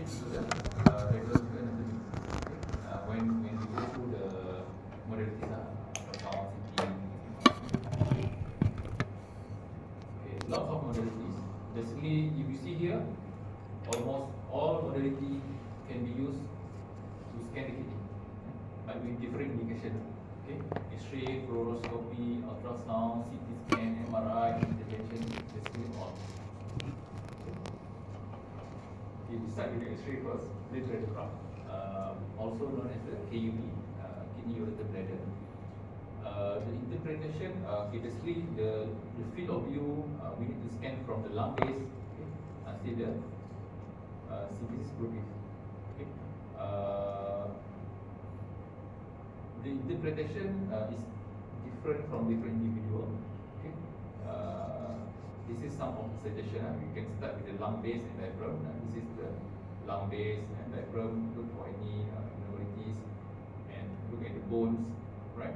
get into the radiological anatomy. Okay? When we go through the modalities, ultrasound, CT. Okay, lots of modalities. Basically, if you see here, almost all modality can be used to scan the kidney, but with different indication. Okay, X-ray, fluoroscopy, ultrasound, CT scan, MRI, intervention, basically all. Okay, we start with the X-ray first, left radiograph, also known as the KUB, kidney ureter bladder. The interpretation, basically the field of view, we need to scan from the lung base, okay, until the symphysis pubis. Okay. The interpretation is different from different individual. Okay. This is some of the suggestion. We can start with the lung base and diaphragm. This is the lung base and diaphragm. Look for any abnormalities and look at the bones, right?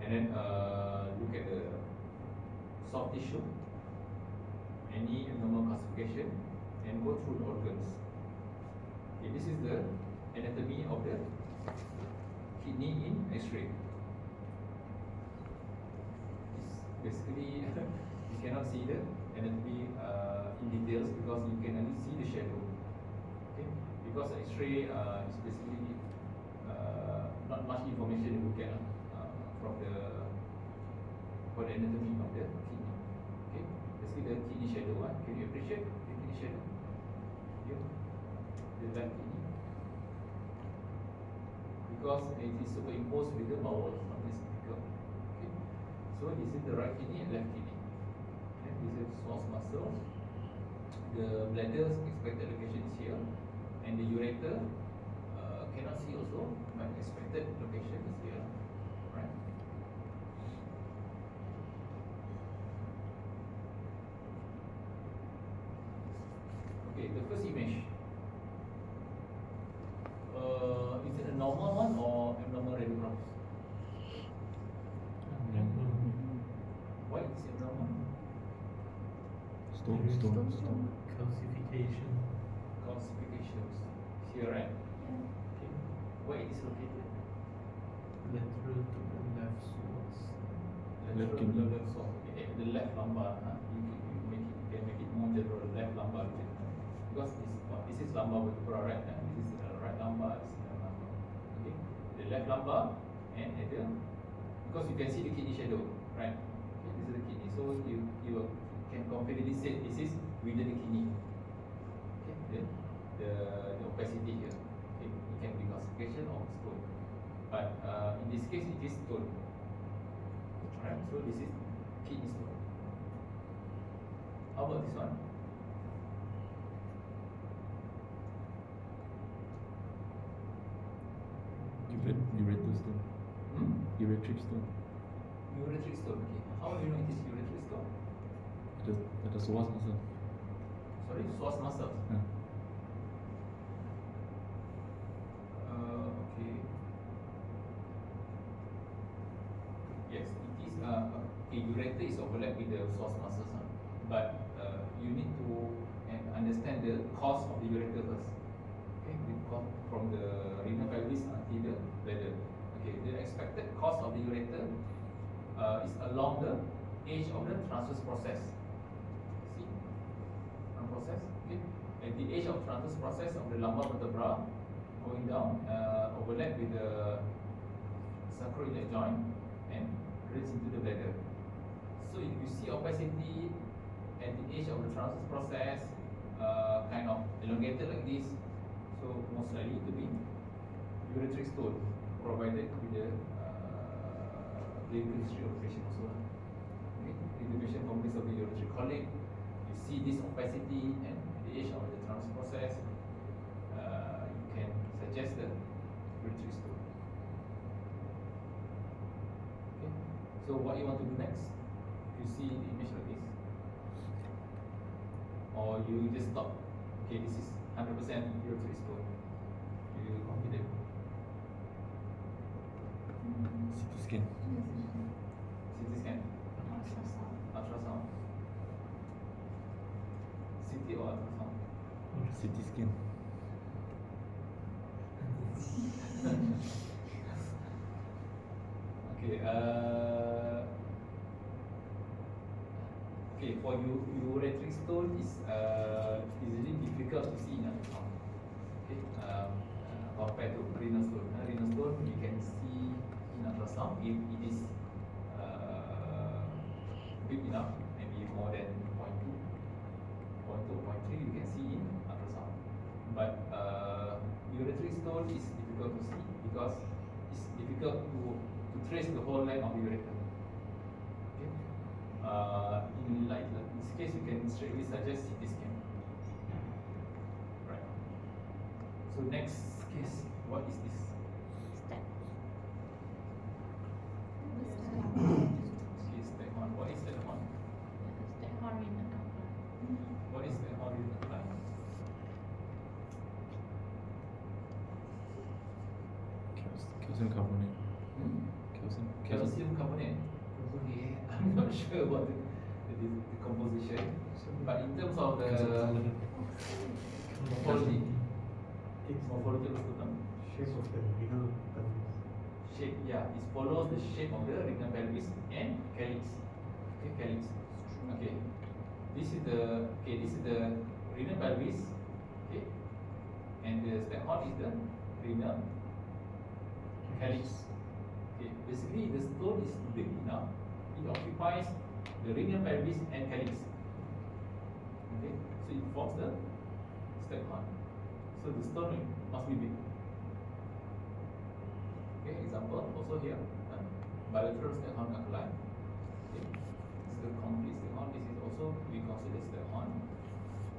And then look at the soft tissue, any abnormal calcification, and go through the organs. Okay, this is the anatomy of the kidney in X-ray. Basically, you cannot see the anatomy in details because you can only see the shadow. Okay, because X-ray is basically not much information you get from for the anatomy of the kidney. Okay, basically the kidney shadow. Can you appreciate the kidney shadow? Here, the left kidney, because it is superimposed with the bowel of this figure. Okay, so this is the right kidney and left kidney. Okay, this is source muscle. The bladder's expected location is here, and the ureter cannot see also, but expected location is here. Right. Okay, the first image. Is it a normal one or abnormal radiographs? Why is it abnormal? Stone. Calcification. Calcifications. Here, right? Okay. Where it is located? Lateral to the left source. Lateral to kidney. the left side. Okay, the left lumbar. You can make it more general. Left lumbar. Because this is lumbar vertebra, right? This is right lumbar. This is left lumbar. Okay. The left lumbar and at the, because you can see the kidney shadow, right? Okay, this is the kidney. So you can confidently say this is within the kidney. Okay. The opacity here. Okay. It can be calcification or stone. But in this case, it is stone. Alright, so this is kidney stone. How about this one? Ureter stone. Uretric stone. Uretric stone. Okay. How do you know it is uretric stone? Ada psoas muscle. Sorry, psoas muscles. Yeah. Okay. Yes, it is. Okay, ureter is overlapped with the psoas muscles, but you need to understand the cause of the ureter first. Okay, because from the renal pelvis until the bladder. Okay, the expected cause of the ureter is along the edge of the transverse process. See, process. Okay, at the edge of transverse process of the lumbar vertebra, going down, overlap with the sacroiliac joint and reach into the bladder. So if you see opacity at the edge of the transverse process, kind of elongated like this, so most likely to be uretric stone, provided with the clinical history of the patient also. Okay, if the patient complains of the uretric colic, you see this opacity and the edge of the transverse process, you can suggest the uretric stone. Okay, so what you want to do next? You see the image like this, or you just stop. Okay, this is 100% uretric stone. You confident? CT scan. CT scan, ultrasound. CT or ultrasound? CT scan. Okay, okay, for ureteric stone is easily difficult to see in ultrasound. Okay, compared to renal stone. Renal stone we can see in ultrasound if it is big enough, maybe more than 0.2, 0.3 you can see in ultrasound. But ureteric stone is difficult to see because it's difficult to trace the whole length of the ureter. Okay. In this case, you can straightly suggest CT scan. Right. So next case, what is this? Okay, step one. What is step one? What is the horizontal line? Calcium carbonate. Calcium carbonate. Okay, I'm not sure about the composition, but in terms of the morphology, morphology of the sternum, Shape of the renal pelvis. shape, yeah, it follows the shape of the renal pelvis and calyx. Okay, calyx. Okay, this is the renal pelvis. Okay, and the sternum is the renal calyx. Okay, basically the stone is big enough; it occupies the renal pelvis and calyx. Okay, so it forms the sternum. So the stone must be big. Okay, example also here, bilateral sternum line. Okay, this is the complete sternum. This is also we consider sternum,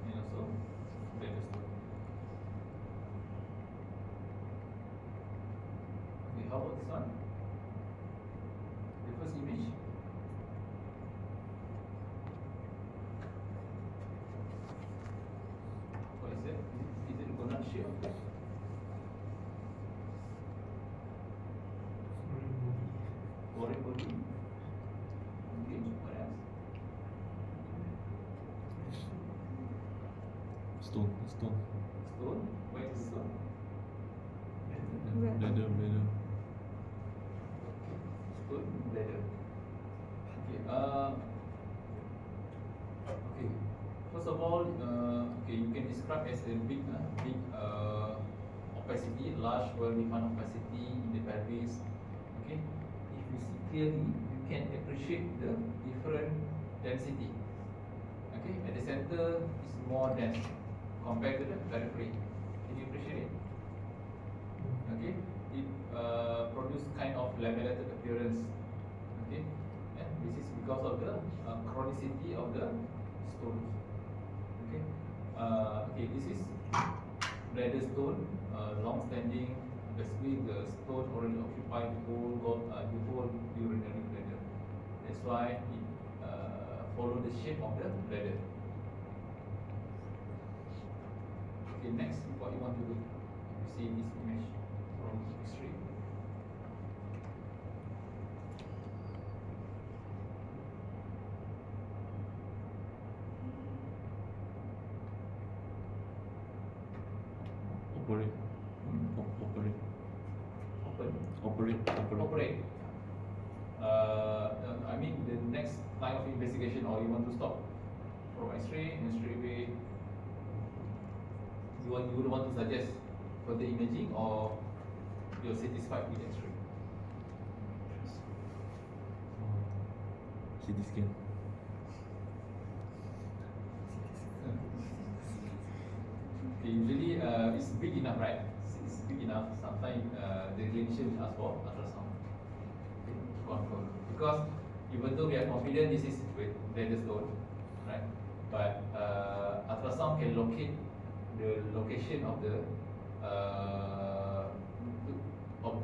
and also bladder stone. Okay, how about this one? The first image. What is it? Is it gonad shape? Foreign body. Foreign body. Okay, what else? Stone. Stone. Where is the stone? Bladder. Stone bladder. Okay. Okay. First of all, okay, you can describe as a big opacity, large, well-defined opacity in the pelvis. Okay. If you see clearly, you can appreciate the different density. Okay. At the center is more dense compared to the periphery. Can you appreciate it? Okay, it produce kind of lamellated appearance. Okay, and this is because of the chronicity of the stones. Okay, okay, this is bladder stone, long-standing. Basically, the stone already occupied the whole urinary bladder. That's why it follow the shape of the bladder. Okay, next, what you want to do? You see this image from X-ray. Operate. Operate. I mean the next line of investigation, or you want to stop from X-ray and straight away you would want to suggest further imaging, or you're satisfied with X-ray? CT scan. Okay, usually it's big enough, right? It's big enough. Sometimes the clinician will ask for ultrasound. Okay, to confirm. Because even though we are confident this is with bladder stone, right? But ultrasound can locate the location of the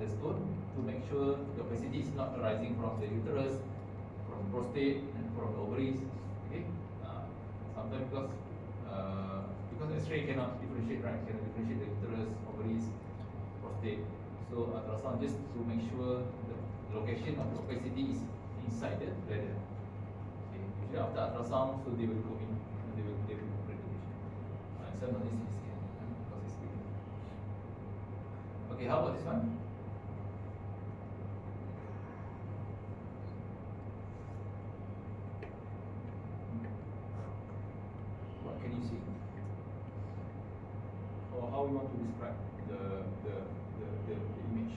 stone to make sure the opacity is not arising from the uterus, from prostate, and from the ovaries. Okay, sometimes because X-ray cannot differentiate, right? Cannot differentiate the uterus, ovaries, prostate. So ultrasound just to make sure the location of the opacity is inside the bladder. Okay. Usually after ultrasound, so they will go in, and they will operate the patient. Some of this is here, because it's big. Okay, how about this one? What can you see? Or how you want to describe the image?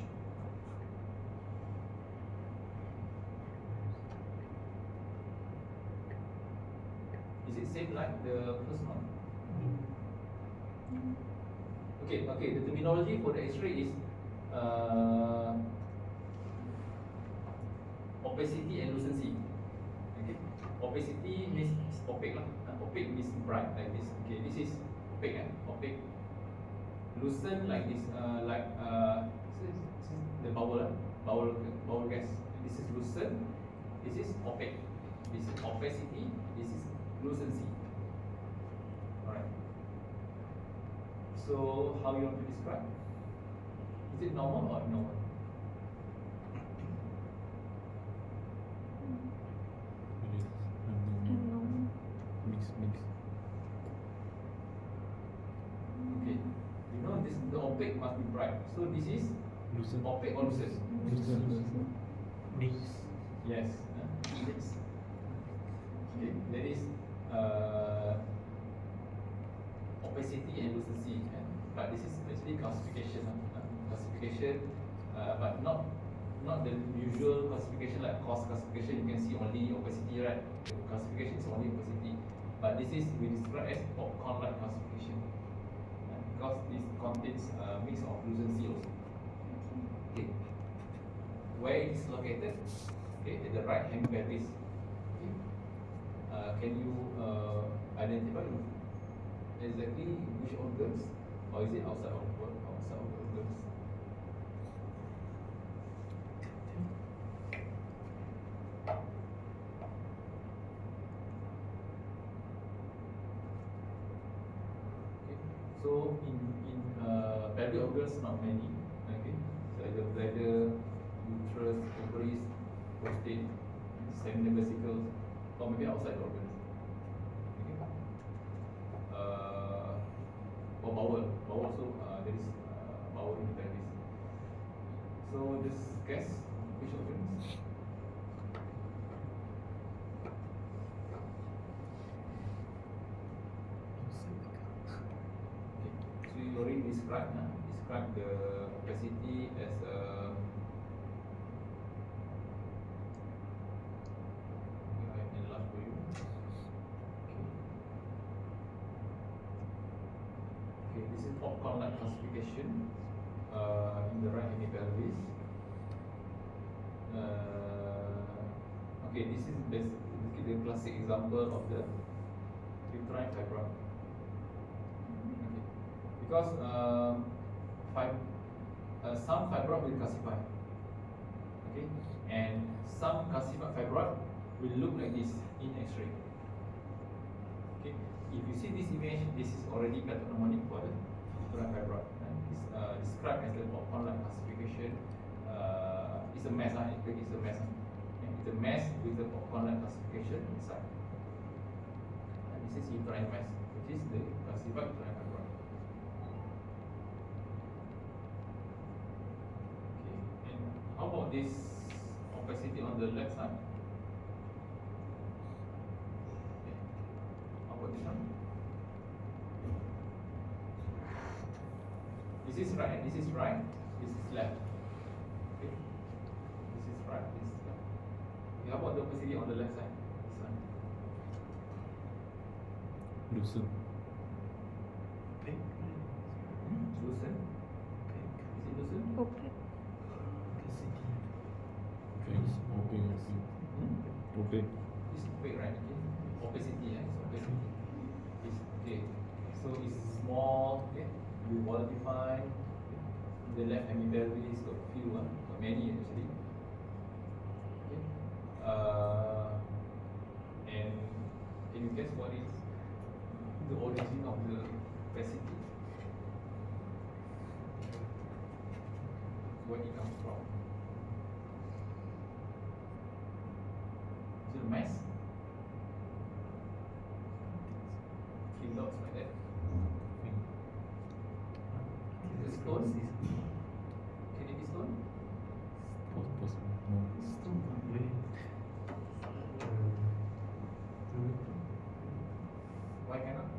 Is it same like the first one? Okay, the terminology for the X-ray is opacity and lucency. Okay, opacity means opaque lah. Opaque means bright like this. Okay, this is opaque, opaque. Lucent like this, this is the bubble gas. This is lucent. This is opaque. This is opacity. This is lucency. Alright. So how you want to describe? Is it normal or abnormal? It is abnormal. Mix. Okay. You know this, the opaque must be bright. So this is Lucent. opaque or lucent? Lucent. Mix. Yes. Mix. Okay. There is opacity and lucency, but this is actually classification. But not the usual classification like cost classification. You can see only opacity, right? The classification is only opacity, but this is we describe as popcorn-like classification, because this contains a mix of lucency also. Okay, where it is located? Okay, at the right hemipelvis. Okay, can you identify exactly which organs, or is it outside of the organs? Okay. So in pelvic organs not many. Okay, so the bladder, uterus, ovaries, prostate, seminal vesicles, or maybe outside organs. Okay. For bowel also there is bowel in the pelvis. So just guess which organs? Okay. So you already described the opacity as I enlarge for you. Okay, this is popcorn-like classification in the right hemipelvis. Okay, this is basically the classic example of the uterine fibroid. Okay, because some fibroid will calcify. Okay, and some calcified fibroid will look like this in X-ray. Okay, if you see this image, this is already pathognomonic for the uterine fibroid. It's described as the popcorn-like classification. It's a mess. It's a mess. Okay, it's a mess with the popcorn-like classification inside. And this is uterine mass, which is the calcified uterine fibroid. Okay, and how about this opacity on the left side? Okay. How about this one? This is right, this is right, this is left. Okay. This is right, this is left. Okay, how about the opacity on the left side? This one. Lucent. Pink. Lucent. Pink. Is it lucent? Opaque. Opacity. Okay. Opaque. Opaque. It's opaque, right? Okay. Opacity, it's opacity. It's okay. So it's small, okay. You well defined. The left hemipelvis got few, got many actually. Okay. And can you guess what is the origin of the opacity? Where it comes from? Is it a mass? Thin dots like that. stone? Can it be stone? Possible. No. Stone where? Why cannot?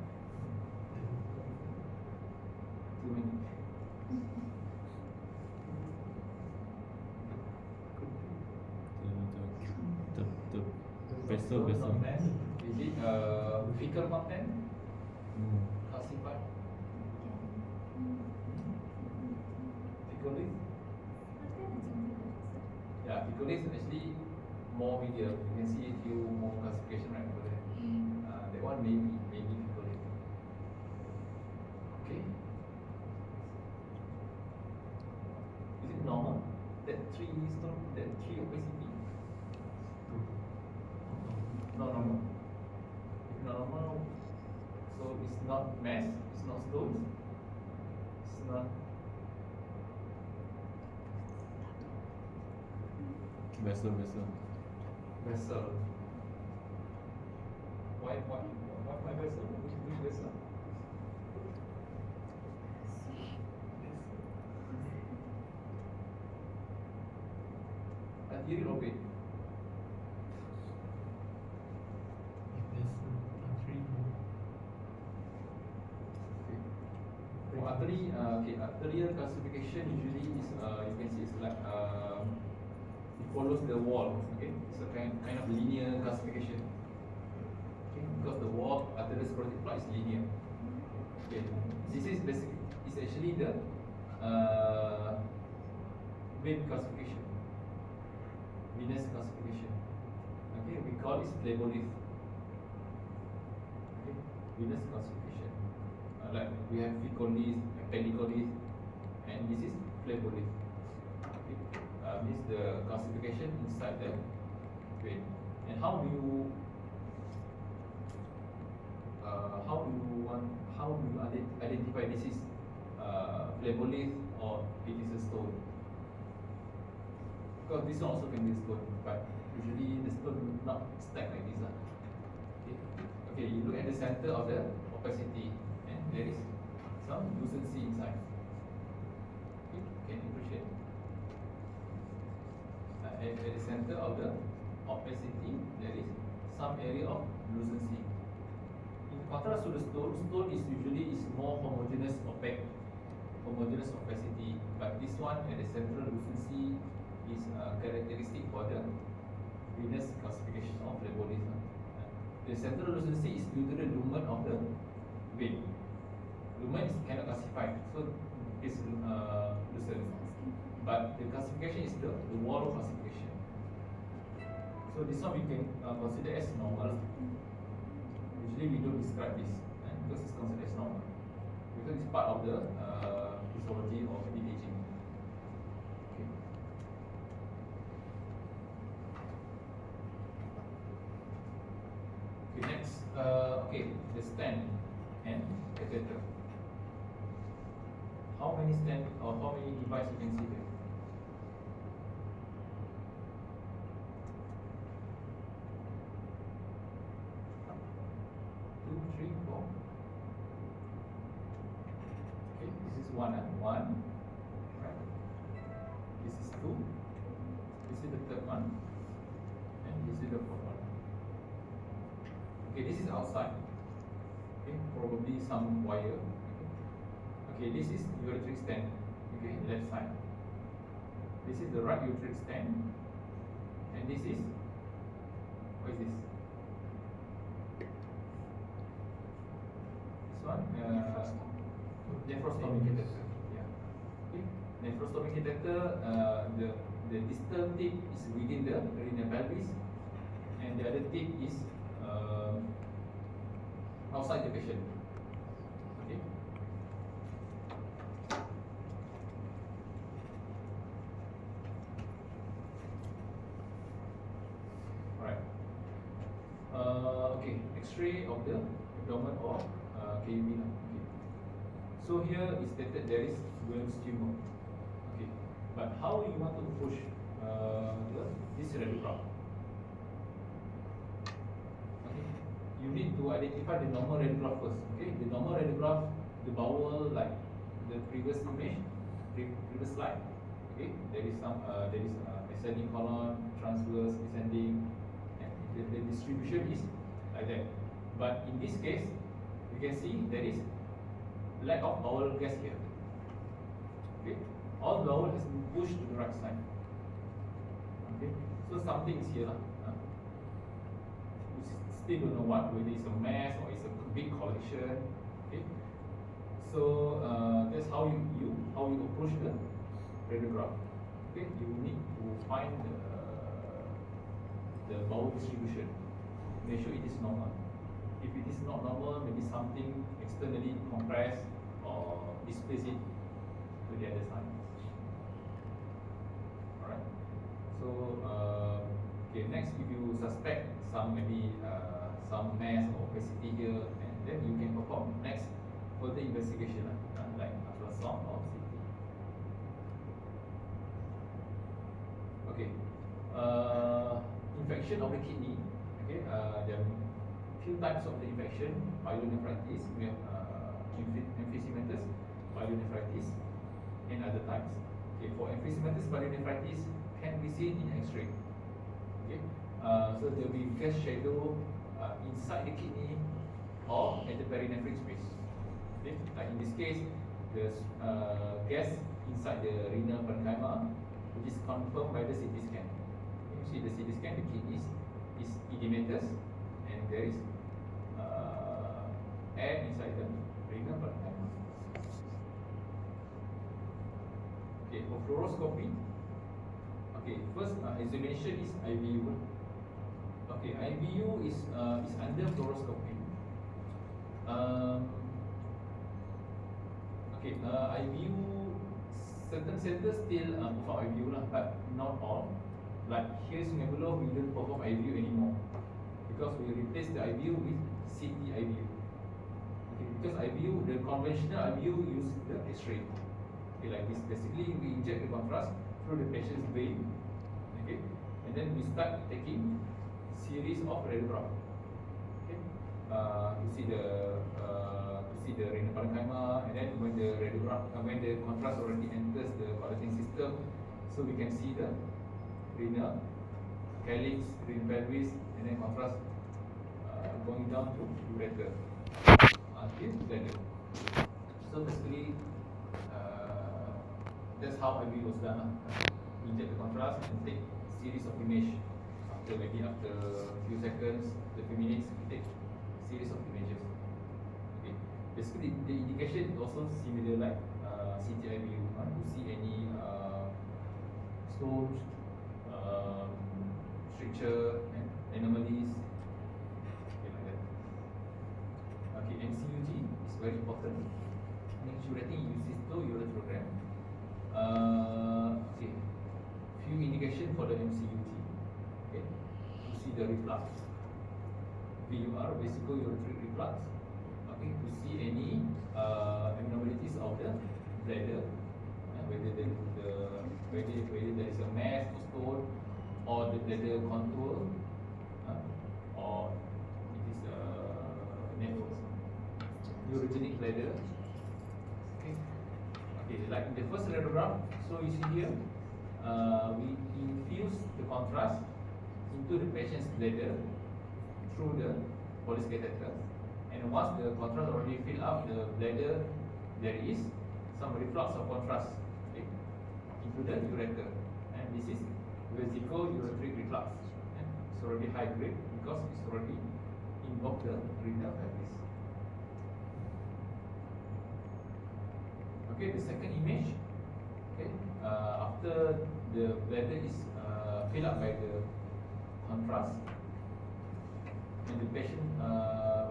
Too many. The vessel. Not mass. Is it fecal content? No. Calcified? Fecalis? Yeah, fecalis actually more medium. You can see a few more classification right over there. That one maybe fecalis. Okay. Is it normal? That three stone, that three opacity? Not normal. If not normal, so it's not mass, it's not stones, it's not Vessel. vessel. Why vessel? Which vessel? Arterial or vein? For artery, arterial classification usually is you can see it's like it follows the wall. Okay, it's a kind of linear classification. Okay, because the wall arteriosclerotic plaque is linear. Okay, this is basically is actually the vein classification, venous classification. Okay, we call it phlebolith. Okay, venous classification. Like we have fecolith, pedicolith, and this is phlebolith. Okay, means the classification inside the vein. And how do you identify this is phlebolith or it is a stone? Because this one also can be a stone, but usually the stone not stacked like this. Okay, you look at the center of the opacity, and there is some lucency inside. Okay, can you appreciate? At the center of the opacity, there is some area of lucency. In contrast to the stone is usually more homogeneous opacity. But this one at the central lucency is characteristic for the venous classification of phlebolith. The central lucency is due to the lumen of the vein. Lumen is cannot classify, so it's lucent. But the classification is the wall classification. So this one we can consider as normal. Usually we don't describe this because it's considered as normal, because it's part of the physiology of the aging. Okay. Okay, next, the stent and catheter. How many stent or how many devices you can see there? Two, three, four. Okay, this is one, one. Right. This is two. This is the third one, and this is the fourth one. Okay, this is outside. Okay, probably some wire. Okay, this is ureteric stent. Okay, left side. This is the right ureteric stent, and this is what is this? This one, nephrostomy catheter. Yeah. Okay, nephrostomy catheter. The distal tip is within the renal pelvis, and the other tip is outside the patient. Okay. Alright. Okay. X-ray of the abdomen or KUB. Okay. So here is stated there is Wilms tumor. Okay. But how you want to push this radiograph? You need to identify the normal radiograph first. Okay, the normal radiograph, the bowel, like the previous image, previous slide. Okay, there is ascending colon, transverse, descending, and the distribution is like that. But in this case, you can see there is lack of bowel gas here. Okay, all bowel has been pushed to the right side. Okay, so something is here. We still don't know what, whether it's a mass or it's a big collection. Okay, so that's how you approach the radiograph. Okay, you need to find the bowel distribution. Make sure it is normal. If it is not normal, maybe something externally compressed or displace it to the other side. Alright. So okay, next, if you suspect some maybe some mass or opacity here, and then you can perform next further investigation like ultrasound or CT. Okay, infection of the kidney. Okay, there are few types of the infection. Pyelonephritis, we have emphysematous pyelonephritis, and other types. Okay, for emphysematous pyelonephritis can be seen in X-ray. Okay, so there will be gas shadow inside the kidney or at the perinephric space. Okay, like in this case, there's gas inside the renal parenchyma, which is confirmed by the CT scan. Okay, you see the CT scan, the kidney is edematous, and there is air inside the renal parenchyma. Okay, for fluoroscopy, okay, first examination is IVU. Okay, IVU is under fluoroscopy. Okay, IVU, certain centers still perform IVU lah, but not all. Like here in Singapore, we don't perform IVU anymore because we replace the IVU with CT IVU. Okay, because IVU, the conventional IVU use the X-ray. Okay, like this. Basically, we inject the contrast through the patient's vein. Okay, and then we start taking series of radiograph. Okay, to see the renal parenchyma, and then when the radiograph, when the contrast already enters the collecting system, so we can see the renal, calyx, renal pelvis, and then contrast going down to ureter until bladder. So basically, that's how IVU was done. Inject the contrast and take series of image. After a few seconds, a few minutes, we take series of images. Okay. Basically, the indication is also similar like CT IVU. To see any stones, stricture, and anomalies. Okay, like that. Okay, MCUG is very important. Nature-rating uses to ureterogram. Okay, few indication for the MCUG. Okay, to see the reflux, VUR, vesical ureteric reflux. Okay, to see any abnormalities of the bladder, whether there is a mass or stone, or the bladder contour, or it is nephros, urogenic bladder. Okay, like in the first radiograph, so you see here, we infuse the contrast into the patient's bladder through the Bolus catheter, and once the contrast already fill up the bladder, there is some reflux of contrast, okay, into the ureter, and this is vesical ureteric reflux. It's already high grade because it's already involved the renal pelvis. Okay, the second image. Okay, after the bladder is filled up by the contrast, and the patient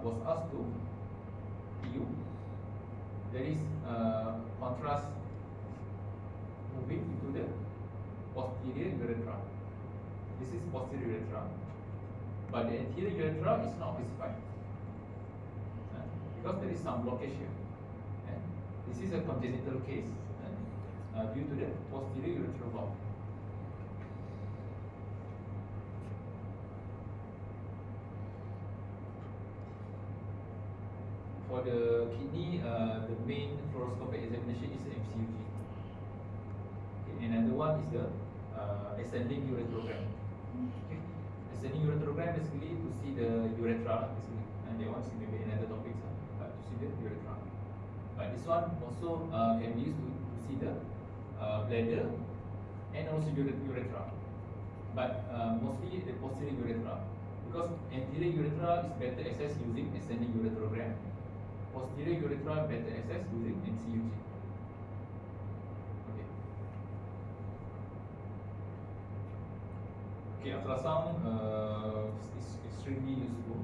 was asked to PU, there is contrast moving into the posterior urethra. This is posterior urethra, but the anterior urethra is not specified because there is some blockage here. This is a congenital case due to the posterior urethral valve. For the kidney, the main fluoroscopic examination is MCUG. one is the ascending ureterogram. Okay. Ascending ureterogram basically to see the urethra basically, and they want to see maybe another topics, but to see the urethra. But this one also can be used to see the bladder and also urethra. But mostly the posterior urethra, because anterior urethra is better accessed using ascending ureterogram. Posterior urethra better accessed using NCUG. Okay. Okay, ultrasound is extremely useful.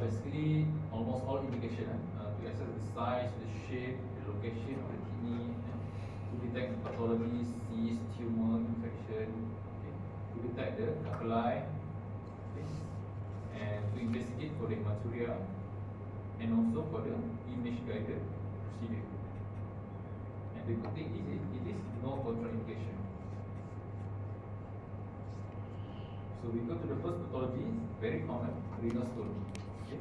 Basically, almost all indication to assess the size, the shape, the location of the kidney, to detect pathology, cyst, tumor, infection, okay, to detect the calculi, okay, and to investigate for the hematuria, and also for the image guided procedure. And the good thing is it is no contraindication. So we go to the first pathology, very common, renal stone. Okay.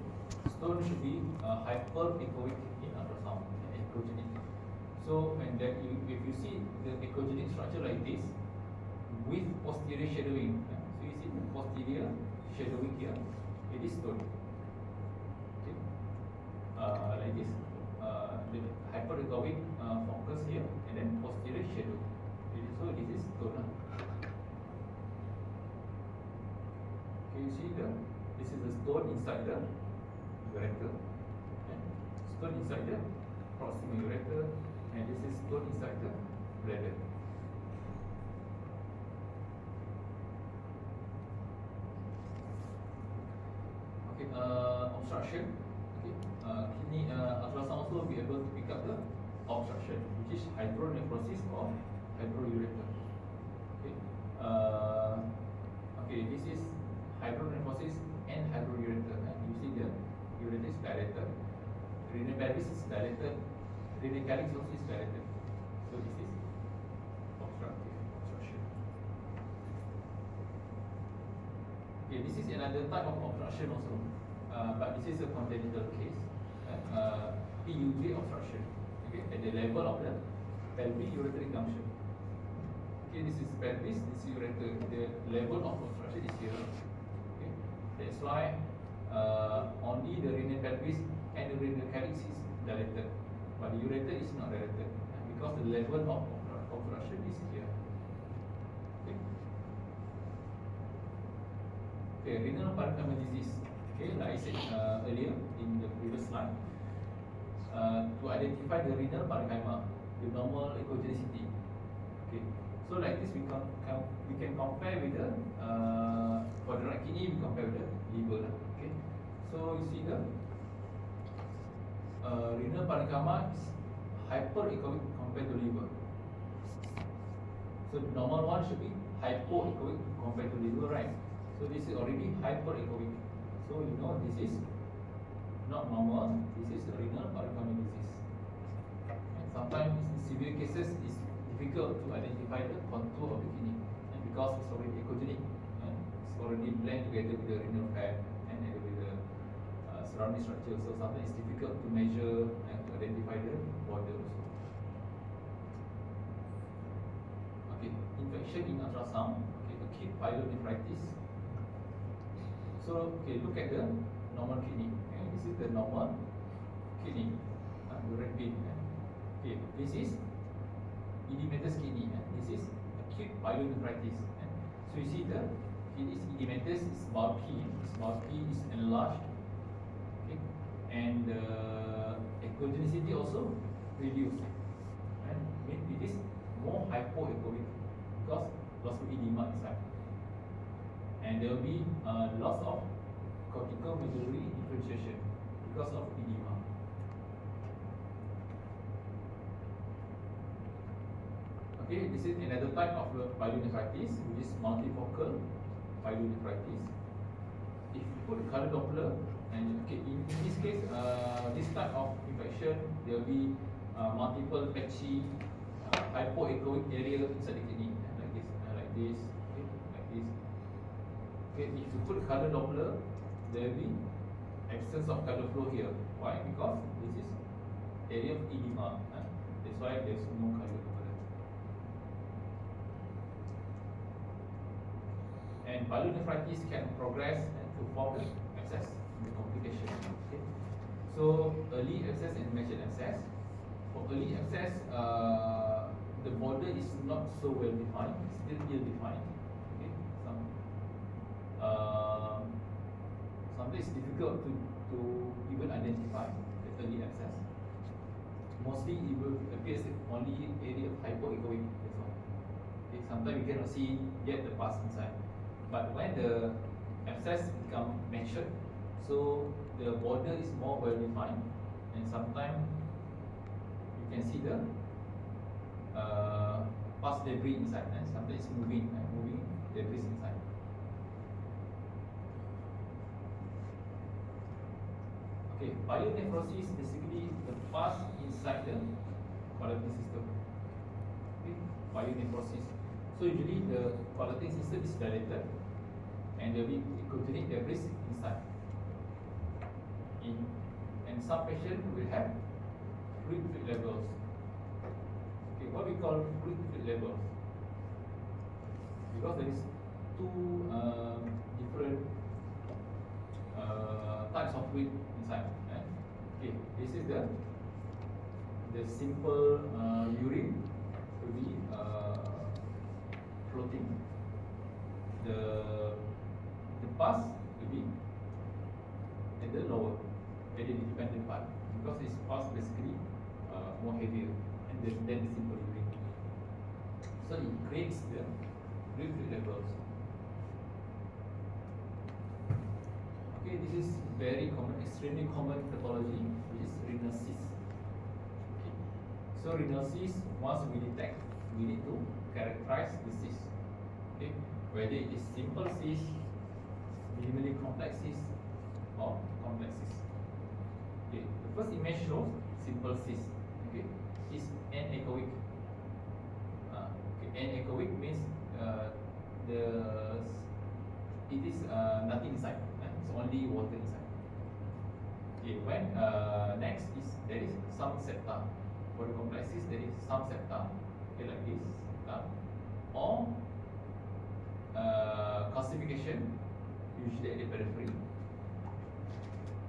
Stone should be hyperechoic in ultrasound, echogenic. So when that if you see the echogenic structure like this with posterior shadowing, so you see the posterior shadowing here, it is stone. Okay. Like this, the hyperechoic focus here, and then posterior shadow. Okay. So this is stone. Okay, you see this is the stone inside the ureter, okay. Stone inside the proximal ureter, and this is stone inside the bladder. Okay, obstruction. Okay, kidney ultrasound also will be able to pick up the obstruction, which is hydronephrosis or hydroureter. Okay, okay, this is hydronephrosis and hydroureter. You see the ureter is dilated, renal pelvis is dilated, renal calyx also is dilated. So this is obstruction. Okay, this is another type of obstruction also, but this is a congenital case, PUJ obstruction. Okay, at the level of the pelvic ureteric junction. Okay, this is pelvis, this is ureter. The level of obstruction is here. Okay, that's why only the renal pelvis and the renal calyx is dilated, but the ureter is not dilated because the level of obstruction is here. Okay, okay, renal parenchyma disease. Okay, like I said earlier in the previous slide, to identify the renal parenchyma, the normal echogenicity. Okay, so like this we can compare with the for the right kidney we compare with the liver. Okay, so you see the renal parenchyma is hyperechoic compared to liver. So the normal one should be hypoechoic compared to liver, right? So this is already hyperechoic. So you know this is not normal. This is renal parenchyma disease. And sometimes in severe cases it's difficult to identify the contour of the kidney, and because it's already echogenic, and it's already blend together with the renal fat and with the surrounding structure. So sometimes it's difficult to measure and to identify the border also. Okay, infection in ultrasound. Okay, acute pyelonephritis. So okay, look at the normal kidney. Okay, this is the normal kidney, the red bin. Okay, this is edematous kidney. This is acute pyelonephritis. So you see the kidney is edematous, is bulky is enlarged. Okay, and echogenicity also reduced. And it is more hypoechoic because loss of edema inside. And there will be loss of cortical medullary differentiation because of edema. Okay, this is another type of pyelonephritis, which is multifocal pyelonephritis. If you put color Doppler, and okay, in this case, this type of infection, there will be multiple patchy hypoechoic area inside the kidney, like this, okay, like this. Okay, if you put color Doppler, there will be absence of color flow here. Why? Because this is area of edema. That's why there's no color over there. pyelonephritis can progress and to form the abscess, the complication. Okay. So early abscess and mentioned abscess. For early abscess, the border is not so well defined, still ill defined. Okay. Sometimes it's difficult to even identify the early abscess. Mostly it will appears only area of hypoechoic. That's all. Okay. Sometimes we cannot see yet the pus inside. But when the abscess become matured, so the border is more well defined, and sometimes you can see the pus debris inside, and sometimes it's moving debris inside. Okay, pyelonephrosis basically the pus inside the collecting system. Okay, pyelonephrosis. So usually the collecting system is dilated, and there will be echogenic debris inside. And some patients will have fluid levels. Okay, what we call fluid levels? Because there is two different types of fluid inside. Okay, this is the simple urine will be floating. The pus will be at the lower, at the independent part, because its pus basically more heavier than the simple urine. So it creates the fluid levels. Okay, this is very common, extremely common pathology, which is renal cyst. Okay. So renal cyst, once we detect, we need to characterize the cyst. Okay, whether it is simple cyst, minimally complex cyst, or complex cyst. Okay, the first image shows simple cyst. Okay, is anechoic. Okay, anechoic means it is nothing inside. It's only water inside. Okay, when next is there is some septa. For the complex cyst, there is some septa. Okay, like this septa, or calcification, usually at the periphery,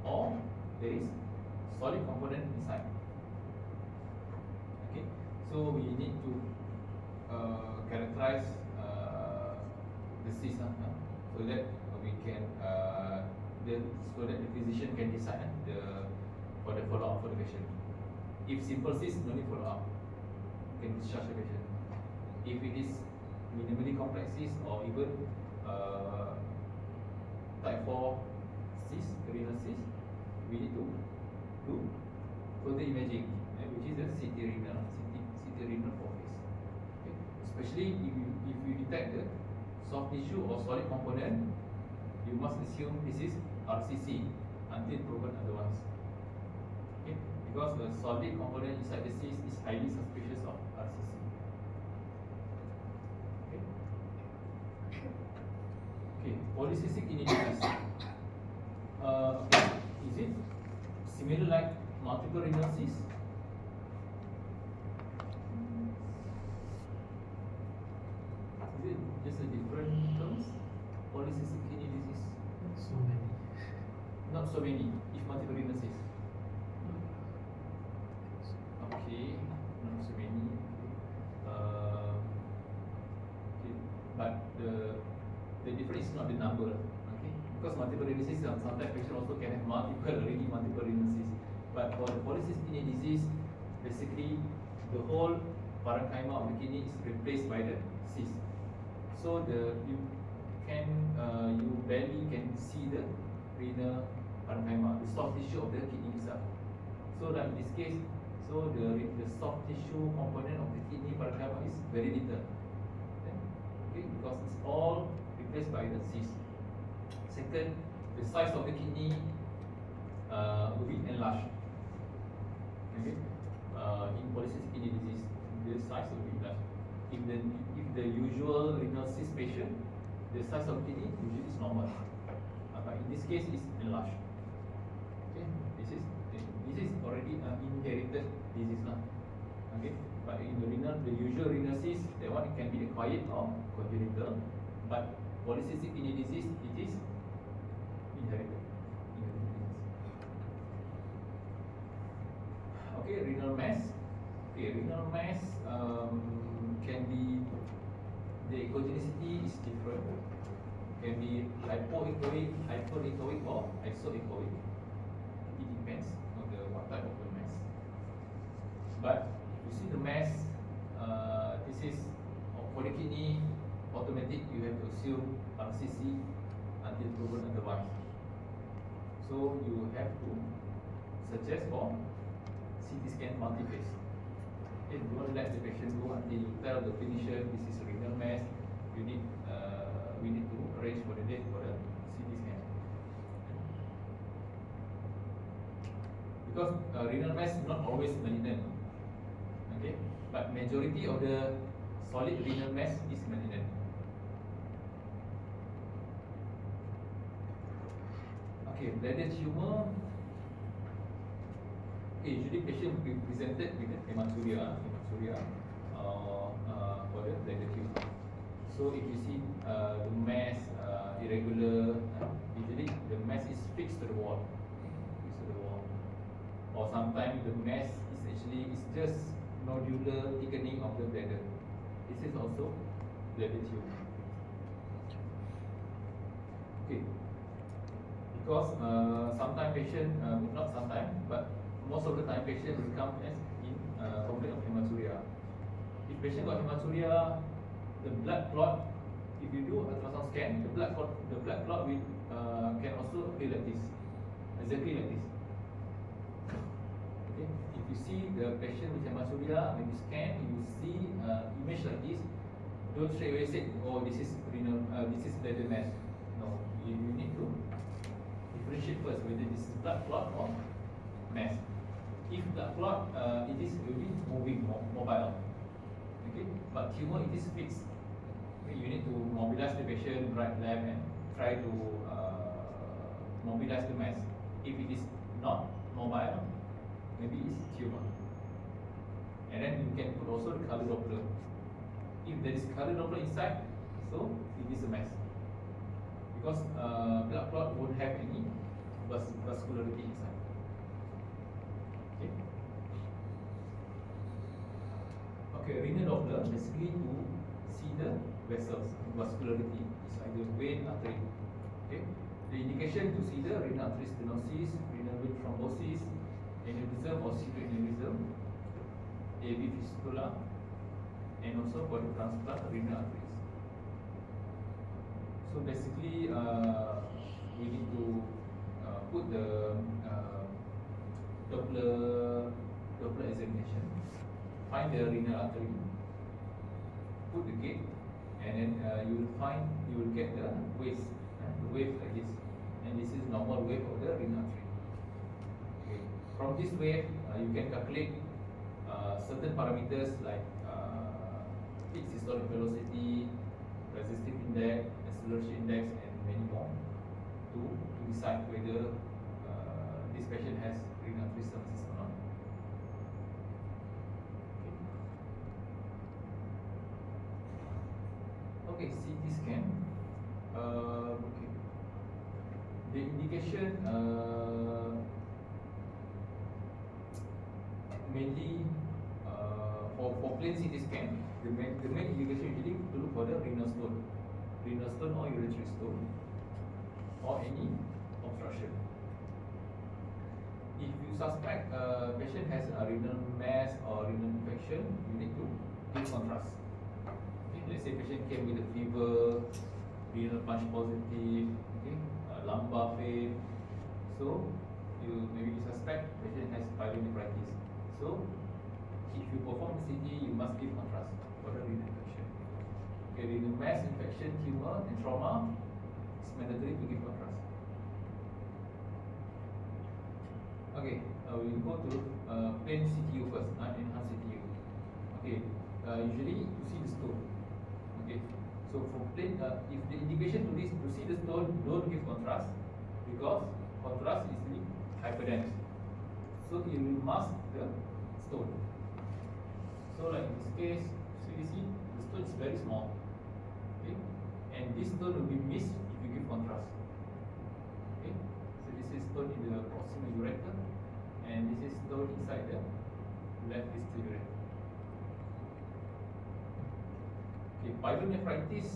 or there is solid component inside. Okay, so we need to characterize the cyst, so that we can so that the physician can decide for the follow up for the patient. If simple cyst, no need follow up, you can discharge the patient. If it is minimally complex cyst or even type 4 cyst, renal cyst, we need to do further imaging, which is the CT renal for phase. Okay. Especially if you detect the soft tissue or solid component, you must assume this is RCC until proven otherwise. Okay. Because the solid component inside the cyst is highly suspicious of RCC. Okay. Okay. Polycystic kidney disease. Okay. Is it similar like multiple renal cyst? Is it just a different terms? Polycystic kidney disease? So many. Not so many. If multiple renal cyst. Okay, not so many. Okay, but the difference is not the number. Okay, because multiple renal cyst, sometimes patient also can have multiple renal cyst. But for the polycystic kidney disease, basically the whole parenchyma of the kidney is replaced by the cyst. So you barely can see the renal parenchyma, the soft tissue of the kidney itself. So like in this case, so the soft tissue component of the kidney parenchyma is very little. Okay, because it's all replaced by the cyst. Second, the size of the kidney will be enlarged. Okay, in polycystic kidney disease, the size will be enlarged. If the usual renal cyst patient, the size of kidney usually is normal, but in this case it's enlarged. Okay, this is already an inherited disease now. Okay, but in the usual renal cyst, that one can be acquired or congenital, but Polycystic kidney disease, it is inherited. Inherited disease. Okay, renal mass. Okay, renal mass can be, the echogenicity is different. Can be hypoechoic, hyperechoic, or isoechoic. It depends on the what type of the mass. But you see the mass, this is polykidney, automatic. You have to assume RCC until proven otherwise. So you have to suggest for CT scan multiphase. Okay, don't let the patient go until you tell the clinician this is renal mass. You need, we need to arrange for the date for the CT scan. Because renal mass not always malignant. Okay, but majority of the solid renal mass is malignant. Okay, bladder tumor. Okay, usually patient will be presented with hematuria, for the bladder tumor. So if you see the mass irregular, usually the mass is fixed to the wall, fixed to the wall. Or sometimes the mass is actually just nodular thickening of the bladder. This is also bladder tumor. Okay. Because sometimes patient, not sometimes, but most of the time patient will come as in complaint of hematuria. If patient got hematuria, the blood clot, if you do ultrasound scan, the blood clot will can also appear like this, exactly like this. Okay. If you see the patient with hematuria, when you scan, you see image like this. Don't straight away say, oh, this is renal, this is bladder mass. No, you need to differentiate first whether this is blood clot or mass. If blood clot, it is will be moving, mobile. Okay, but tumor it is fixed. Okay, you need to mobilize the patient right, left, and try to mobilize the mass. If it is not mobile, maybe it's tumor. And then you can put also the color Doppler. If there is color Doppler inside, so it is a mass. Because blood clot won't have any vascularity inside. Okay. Okay, renal Doppler basically to see the vessels, vascularity is either vein, artery. Okay. The indication to see the renal artery stenosis, renal vein thrombosis, aneurysm or pseudoaneurysm, AV fistula, and also for the transplant renal arteries. So basically, we need to put the Doppler examination, find the renal artery, put the gate, and then you will get the waves, the wave like this, and this is normal wave of the renal artery. Okay. From this wave, you can calculate certain parameters like peak systolic velocity, resistive index, acceleration index, and many more to decide whether this patient has renal artery stenosis or not. Okay, CT scan. Okay. The indication mainly for plain CT scan, the main indication usually to look for the renal stone or urinary stone, or any obstruction. If you suspect a patient has a renal mass or renal infection, you need to give contrast. Okay, let's say patient came with a fever, renal punch positive, okay, lumbar pain. So maybe you suspect patient has pyelonephritis. So if you perform the CT, you must give contrast for the renal infection. Okay, renal mass, infection, tumor, and trauma, it's mandatory to give contrast. Okay, we'll go to plain CTU first, enhanced CTU. Okay, usually you see the stone. Okay, so for plain, if the indication to see the stone, don't give contrast, because contrast is really hyperdense. So you will mask the stone. So like in this case, so you see the stone is very small. Okay, and this tone will be missed if you give contrast. Okay, so this is tone in the proximal ureter, and this is tone inside the left distal ureter. Okay, pyelonephritis.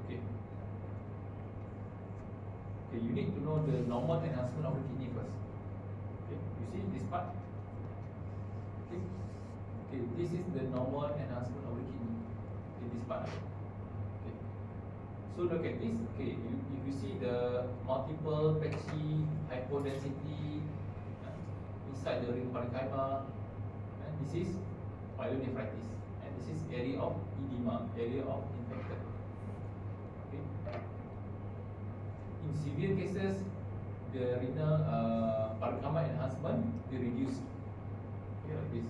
Okay. Okay, you need to know the normal enhancement of the kidney first. Okay, you see this part. Okay, okay, this is the normal enhancement of the kidney. Okay, this part. Okay, so look at this. Okay, if you see the multiple patchy hypodensity inside the ring parenchyma, this is pyelonephritis, and this is area of edema, area of infected. Okay. In severe cases, the renal parenchyma enhancement will reduce. Okay, like this.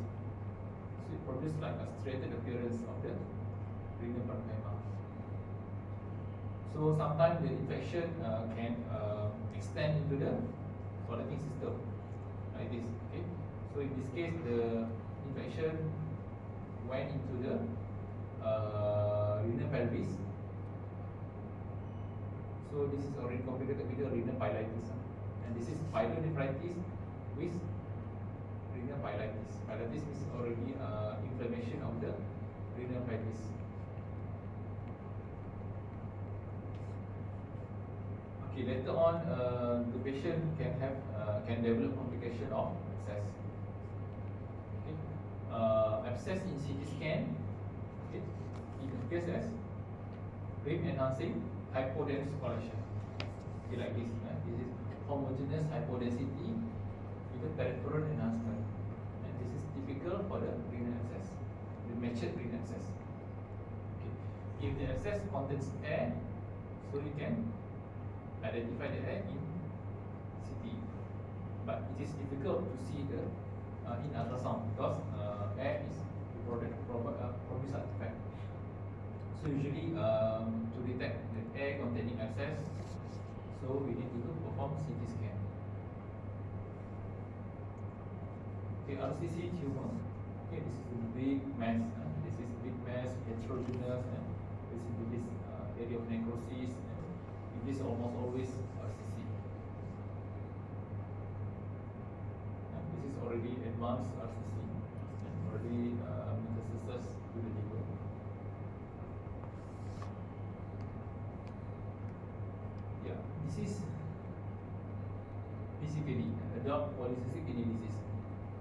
So it produces like a striated appearance of the renal parenchyma. So sometimes the infection can extend into the collecting system, like this. Okay. So in this case, the infection went into the renal pelvis. So this is already complicated with the renal pyelitis, and this is pyelonephritis with renal pyelitis. Pyelitis is already inflammation of the renal pelvis. Okay, later on, the patient can develop complication of abscess. Okay, abscess in CT scan, okay, it appears as rim enhancing hypodense collection. Okay, like this. This is homogeneous hypodensity with a peripheral enhancement, and this is typical for the renal abscess, the matured renal abscess. Okay, if the abscess contains air, so you can identify the air in CT, but it is difficult to see the in ultrasound because air is produce artifact. So usually to detect the air containing abscess, so we need to perform CT scan. Okay, RCC tumor. Okay, this is a big mass. This is big mass, heterogeneous, and this is this area of necrosis. And it is almost always RCC. And this is already advanced RCC, and already metastasis to the liver. Yeah, this is PCKD, adult polycystic kidney disease.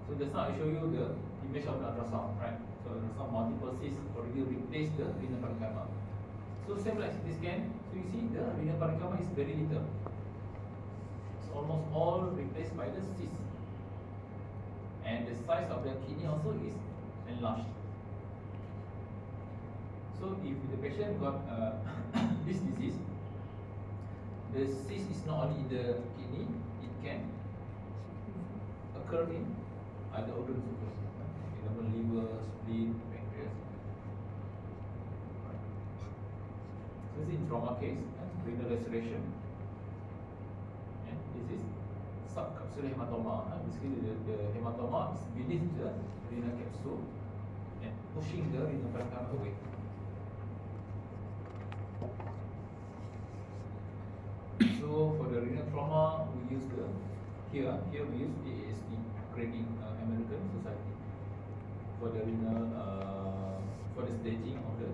So just now I show you the image of the ultrasound, right? So ultrasound multiple cysts already replaced the renal parenchyma. So same like CT scan. So you see the renal parenchyma is very little. It's almost all replaced by the cyst, and the size of the kidney also is enlarged. So if the patient got this disease, the cyst is not only in the kidney, it can occur in other organs also, for example liver, spleen, pancreas. So this is in trauma case, renal laceration, and this is subcapsular hematoma. Basically the hematoma is beneath the renal capsule and pushing the renal parenchyma away. So for the renal trauma, we use here we use AASD, grading American Society, for the renal for the staging of the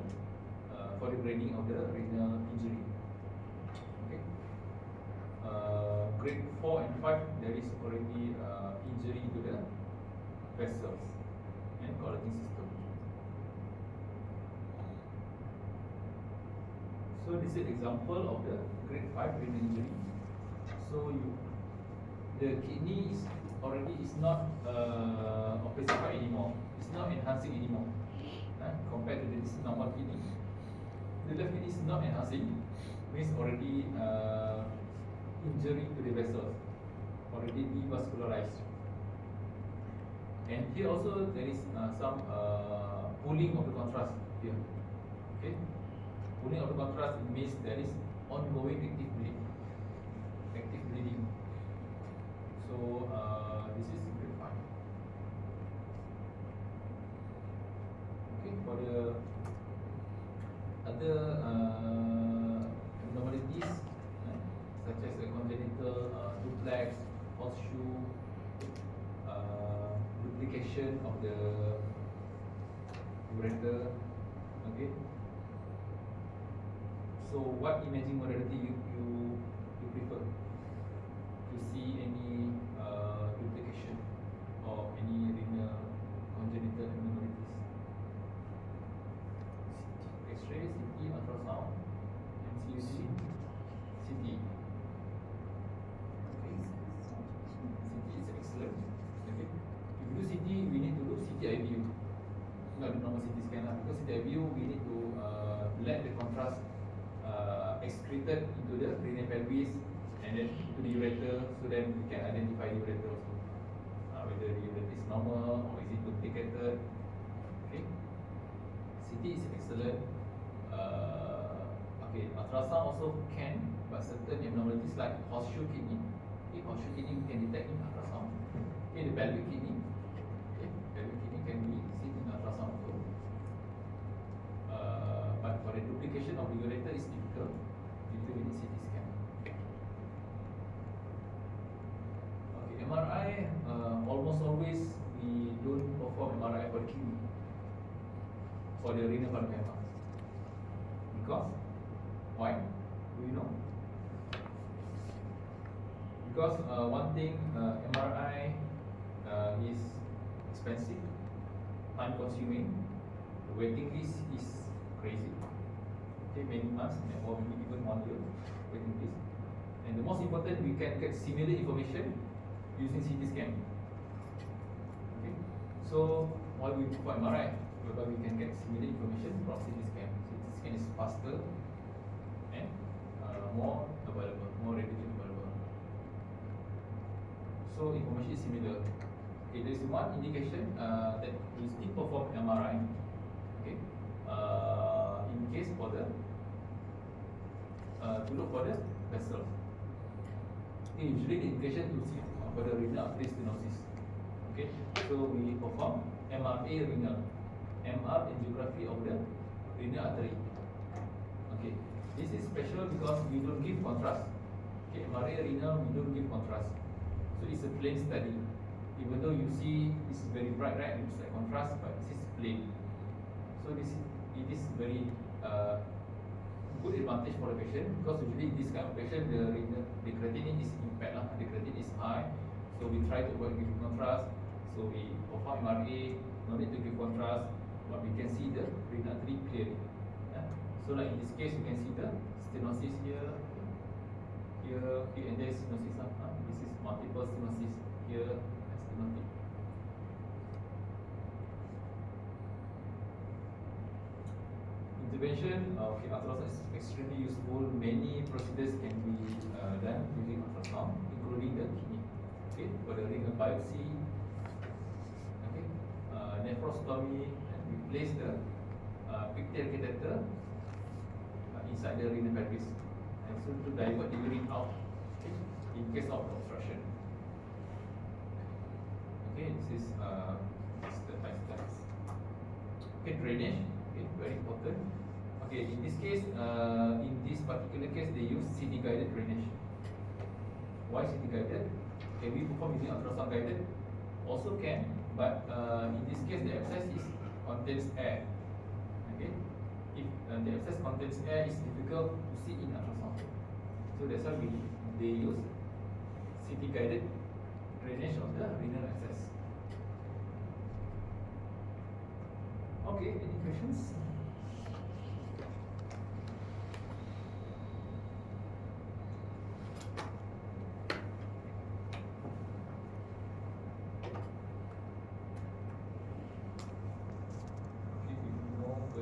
for the grading of the renal injury. Okay. Grade 4 and 5, there is already injury to the vessels and collecting system. So this is example of the grade 5 renal injury. So the kidney is already not opacified anymore. It's not enhancing anymore. Compared to this normal kidney, the left kidney is not enhancing. Means already injury to the vessels, already devascularized. And here also there is some pulling of the contrast here. Okay. Pulling of the contrast means there is ongoing active bleeding. So this is grade 5. Okay, for the other duplication of the ureter. Okay. So what imaging modality you prefer? To see any duplication or any renal congenital abnormalities? X-ray, CT, ultrasound, MCUG, CT. Okay. CT is excellent. Okay. If you do CT, we need to do CT IVU. Not the normal CT scan lah. Because CT IVU, we need to let the contrast excreted into the renal pelvis and then into the ureter, so then we can identify the ureter also. Whether the ureter is normal or is it duplicated. Okay. CT is excellent. Okay, ultrasound also can, but certain abnormalities like horseshoe kidney. Okay, horseshoe kidney we can detect in ultrasound. Okay, the pelvic kidney. Okay, pelvic kidney can be seen in ultrasound also. But for the duplication of the ureter is difficult due to the CT scan. Okay, MRI, almost always we don't perform MRI for the kidney, for the renal parenchyma. Because why? Do you know? Because one thing, MRI is expensive, time consuming, the waiting list is crazy. Okay, many months or maybe even 1 year waiting list. And the most important, we can get similar information using CT scan. Okay, so while we perform MRI, whereby we can get similar information from CT scan. CT scan is faster and more available, more readily available. So information is similar. Okay, there is one indication that we still perform MRI. Okay, in case for the to look for the vessels. Okay, usually the indication to see for the renal artery stenosis. Okay, so we perform MRA renal, MR angiography of the renal artery. Okay, this is special because we don't give contrast. Okay, MRA renal we don't give contrast, so it's a plain study. Even though you see it's very bright, right? It looks like contrast, but this is plain. So it is very good advantage for the patient, because usually this kind of patient the creatinine is impaired lah. The creatinine is high, so we try to avoid giving contrast. So we perform MRA, no need to give contrast, but we can see the renal artery clearly. Yeah? So like in this case, you can see the stenosis here, and there is stenosis. This is multiple stenosis here, and stenotic. Intervention, okay, ultrasound is extremely useful. Many procedures can be done using ultrasound, including the kidney. Okay, for the renal biopsy, okay, nephrostomy, and we place the pigtail catheter inside the renal pelvis, and so to divert the urine out, okay, in case of obstruction. Okay, this is step by step. Okay, drainage, okay, very important. Okay, in this case, in this particular case, they use CT guided drainage. Why CT guided? Can we perform using ultrasound guided? Also can, but in this case, the abscess contains air. Okay, if the abscess contains air, it's difficult to see in ultrasound. So that's why they use CT guided drainage of the renal abscess. Okay, any questions?